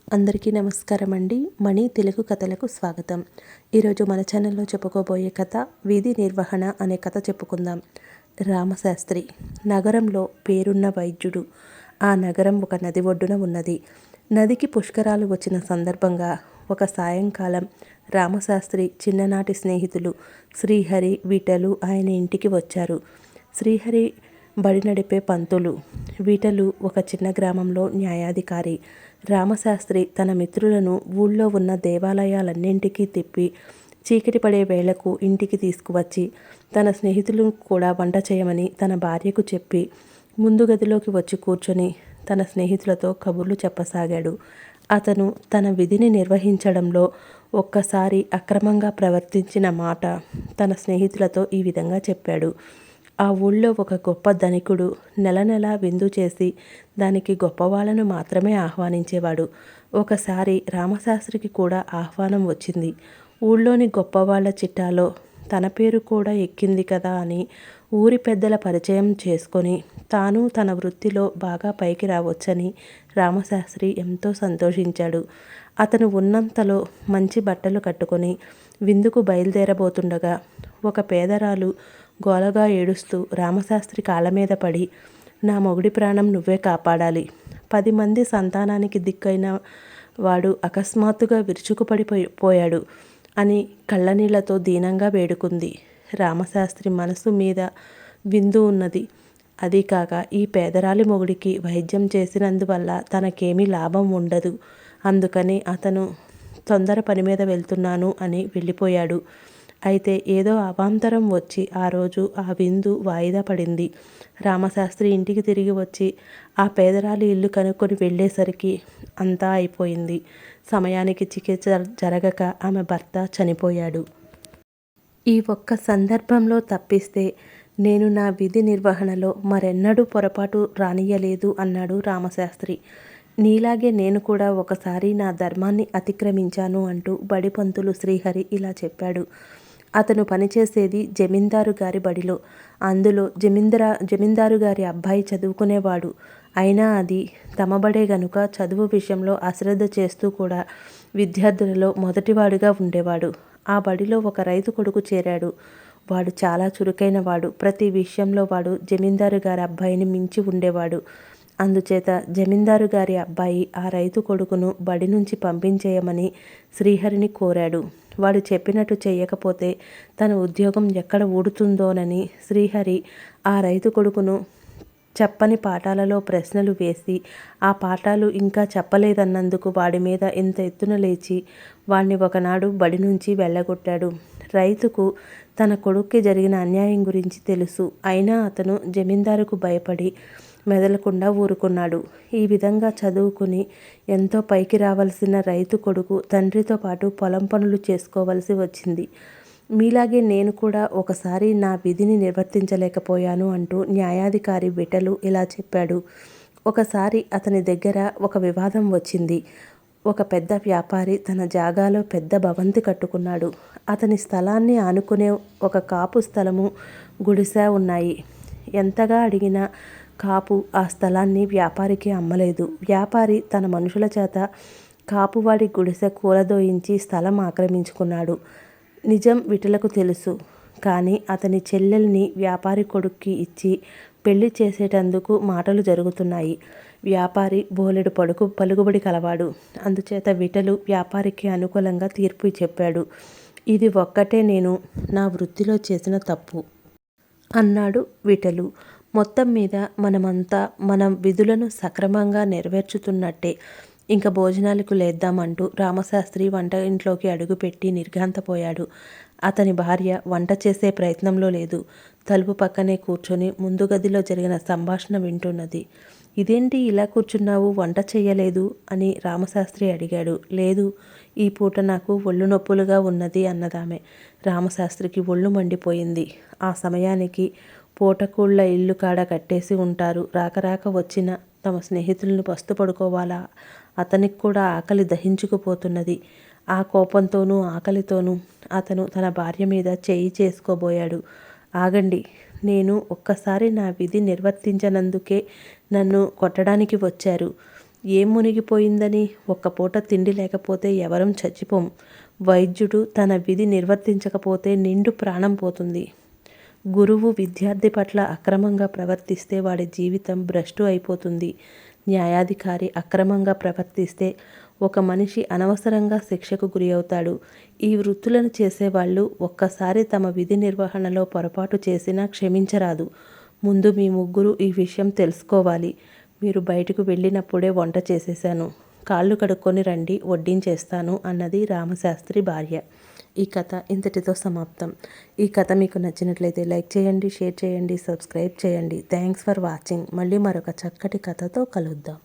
అందరికీ నమస్కారం అండి. మణి తెలుగు కథలకు స్వాగతం. ఈరోజు మన ఛానల్లో చెప్పుకోబోయే కథ వీధి నిర్వహణ అనే కథ చెప్పుకుందాం. రామశాస్త్రి నగరంలో పేరున్న వైద్యుడు. ఆ నగరం ఒక నది ఒడ్డున ఉన్నది. నదికి పుష్కరాలు వచ్చిన సందర్భంగా ఒక సాయంకాలం రామశాస్త్రి చిన్ననాటి స్నేహితులు శ్రీహరి, వీటలు ఆయన ఇంటికి వచ్చారు. శ్రీహరి బడి నడిపే పంతులు, వీటలు ఒక చిన్న గ్రామంలో న్యాయాధికారి. రామశాస్త్రి తన మిత్రులను ఊళ్ళో ఉన్న దేవాలయాలన్నింటికీ తిప్పి చీకటి పడే వేళకు ఇంటికి తీసుకువచ్చి తన స్నేహితులను కూడా వంట చేయమని తన భార్యకు చెప్పి ముందు గదిలోకి వచ్చి కూర్చొని తన స్నేహితులతో కబుర్లు చెప్పసాగాడు. అతను తన విధిని నిర్వహించడంలో ఒక్కసారి అక్రమంగా ప్రవర్తించిన మాట తన స్నేహితులతో ఈ విధంగా చెప్పాడు. ఆ ఊళ్ళో ఒక గొప్ప ధనికుడు నెల నెలా విందు చేసి దానికి గొప్పవాళ్లను మాత్రమే ఆహ్వానించేవాడు. ఒకసారి రామశాస్త్రికి కూడా ఆహ్వానం వచ్చింది. ఊళ్ళోని గొప్పవాళ్ల చిట్టాలో తన పేరు కూడా ఎక్కింది కదా అని ఊరి పెద్దల పరిచయం చేసుకొని తాను తన వృత్తిలో బాగా పైకి రావచ్చని రామశాస్త్రి ఎంతో సంతోషించాడు. అతను ఉన్నంతలో మంచి బట్టలు కట్టుకొని విందుకు బయలుదేరబోతుండగా ఒక పేదరాలు గోలగా ఏడుస్తూ రామశాస్త్రి కాళ్ళ మీద పడి, నా మొగుడి ప్రాణం నువ్వే కాపాడాలి. 10 మంది సంతానానికి దిక్కైన వాడు అకస్మాత్తుగా విరుచుకుపడిపోయాడు అని కళ్ళనీళ్లతో దీనంగా వేడుకుంది. రామశాస్త్రి మనసు మీద విందు ఉన్నది. అదీ కాక ఈ పేదరాలి మొగుడికి వైద్యం చేసినందువల్ల తనకేమీ లాభం ఉండదు. అందుకని అతను తొందర పని మీద వెళ్తున్నాను అని వెళ్ళిపోయాడు. అయితే ఏదో అవాంతరం వచ్చి ఆ రోజు ఆ విందు వాయిదా పడింది. రామశాస్త్రి ఇంటికి తిరిగి వచ్చి ఆ పేదరాలి ఇల్లు కనుక్కొని వెళ్ళేసరికి అంతా అయిపోయింది. సమయానికి చికిత్స జరగక ఆమె భర్త చనిపోయాడు. ఈ ఒక్క సందర్భంలో తప్పిస్తే నేను నా విధి నిర్వహణలో మరెన్నడూ పొరపాటు రానియ్యలేదు అన్నాడు రామశాస్త్రి. నీలాగే నేను కూడా ఒకసారి నా ధర్మాన్ని అతిక్రమించాను అంటూ బడి పంతులు శ్రీహరి ఇలా చెప్పాడు. అతను పనిచేసేది జమీందారు గారి బడిలో. అందులో జమీందారు గారి అబ్బాయి చదువుకునేవాడు. అయినా అది తమ బడే గనుక చదువు విషయంలో అశ్రద్ధ చేస్తూ కూడా విద్యార్థులలో మొదటివాడుగా ఉండేవాడు. ఆ బడిలో ఒక రైతు కొడుకు చేరాడు. వాడు చాలా చురుకైన వాడు. ప్రతి విషయంలో వాడు జమీందారు గారి అబ్బాయిని మించి ఉండేవాడు. అందుచేత జమీందారు గారి అబ్బాయి ఆ రైతు కొడుకును బడి నుంచి పంపించేయమని శ్రీహరిని కోరాడు. వాడు చెప్పినట్టు చెయ్యకపోతే తన ఉద్యోగం ఎక్కడ ఊడుతుందోనని శ్రీహరి ఆ రైతు కొడుకును చెప్పని పాఠాలలో ప్రశ్నలు వేసి ఆ పాఠాలు ఇంకా చెప్పలేదన్నందుకు వాడి మీద ఇంత ఎత్తున లేచి వాణ్ణి ఒకనాడు బడి నుంచి వెళ్ళగొట్టాడు. రైతుకు తన కొడుక్కి జరిగిన అన్యాయం గురించి తెలుసు. అయినా అతను జమీందారుకు భయపడి మెదలకుండా ఊరుకున్నాడు. ఈ విధంగా చదువుకుని ఎంతో పైకి రావాల్సిన రైతు కొడుకు తండ్రితో పాటు పొలం పనులు చేసుకోవలసి వచ్చింది. మీలాగే నేను కూడా ఒకసారి నా విధిని నిర్వర్తించలేకపోయాను అంటూ న్యాయాధికారి విటలు ఇలా చెప్పాడు. ఒకసారి అతని దగ్గర ఒక వివాదం వచ్చింది. ఒక పెద్ద వ్యాపారి తన జాగాలో పెద్ద భవంతి కట్టుకున్నాడు. అతని స్థలాన్ని ఆనుకునే ఒక కాపు స్థలము, గుడిసె ఉన్నాయి. ఎంతగా అడిగినా కాపు ఆ స్థలాన్ని వ్యాపారికి అమ్మలేదు. వ్యాపారి తన మనుషుల చేత కాపువాడి గుడిసె కూలదోయించి స్థలం ఆక్రమించుకున్నాడు. నిజం విటలకు తెలుసు. కానీ అతని చెల్లెల్ని వ్యాపారి కొడుక్కి ఇచ్చి పెళ్లి చేసేటందుకు మాటలు జరుగుతున్నాయి. వ్యాపారి బోలెడు పలుకుబడి కలవాడు. అందుచేత విటలు వ్యాపారికి అనుకూలంగా తీర్పు చెప్పాడు. ఇది ఒక్కటే నేను నా వృత్తిలో చేసిన తప్పు అన్నాడు విటలు. మొత్తం మీద మనమంతా మనం విధులను సక్రమంగా నెరవేర్చుతున్నట్టే. ఇంక భోజనాలకు లేద్దామంటూ రామశాస్త్రి వంట ఇంట్లోకి అడుగుపెట్టి నిర్ఘాంతపోయాడు. అతని భార్య వంట చేసే ప్రయత్నంలో లేదు. తలుపు పక్కనే కూర్చొని ముందు గదిలో జరిగిన సంభాషణ వింటున్నది. ఇదేంటి ఇలా కూర్చున్నావు, వంట చెయ్యలేదు అని రామశాస్త్రి అడిగాడు. లేదు, ఈ పూట నాకు ఒళ్ళు నొప్పులుగా ఉన్నది అన్నదామె. రామశాస్త్రికి ఒళ్ళు మండిపోయింది. ఆ సమయానికి పూటకూళ్ళ ఇల్లు కాడ కట్టేసి ఉంటారు. రాక వచ్చిన తమ స్నేహితులను పస్తు పడుకోవాలా? అతనికి కూడా ఆకలి దహించుకుపోతున్నది. ఆ కోపంతోనూ ఆకలితోనూ అతను తన భార్య మీద చేయి చేసుకోబోయాడు. ఆగండి, నేను ఒక్కసారి నా విధి నిర్వర్తించనందుకే నన్ను కొట్టడానికి వచ్చారు. ఏం మునిగిపోయిందని? ఒక్క పూట తిండి లేకపోతే ఎవరం చచ్చిపోం. వైద్యుడు తన విధి నిర్వర్తించకపోతే నిండు ప్రాణం పోతుంది. గురువు విద్యార్థి పట్ల అక్రమంగా ప్రవర్తిస్తే వాడి జీవితం భ్రష్టు అయిపోతుంది. న్యాయాధికారి అక్రమంగా ప్రవర్తిస్తే ఒక మనిషి అనవసరంగా శిక్షకు గురి అవుతాడు. ఈ వృత్తులను చేసేవాళ్ళు ఒక్కసారి తమ విధి నిర్వహణలో పొరపాటు చేసినా క్షమించరాదు. ముందు మీ ముగ్గురు ఈ విషయం తెలుసుకోవాలి. మీరు బయటకు వెళ్ళినప్పుడే వంట చేసేశాను. కాళ్ళు కడుక్కొని రండి, వడ్డించేస్తాను అన్నది రామశాస్త్రి భార్య. ఈ కథ ఇంతటితో సమాప్తం. ఈ కథ మీకు నచ్చినట్లయితే లైక్ చేయండి, షేర్ చేయండి, సబ్స్క్రైబ్ చేయండి. Thanks for watching. మళ్ళీ మరొక చక్కటి కథతో కలుద్దాం.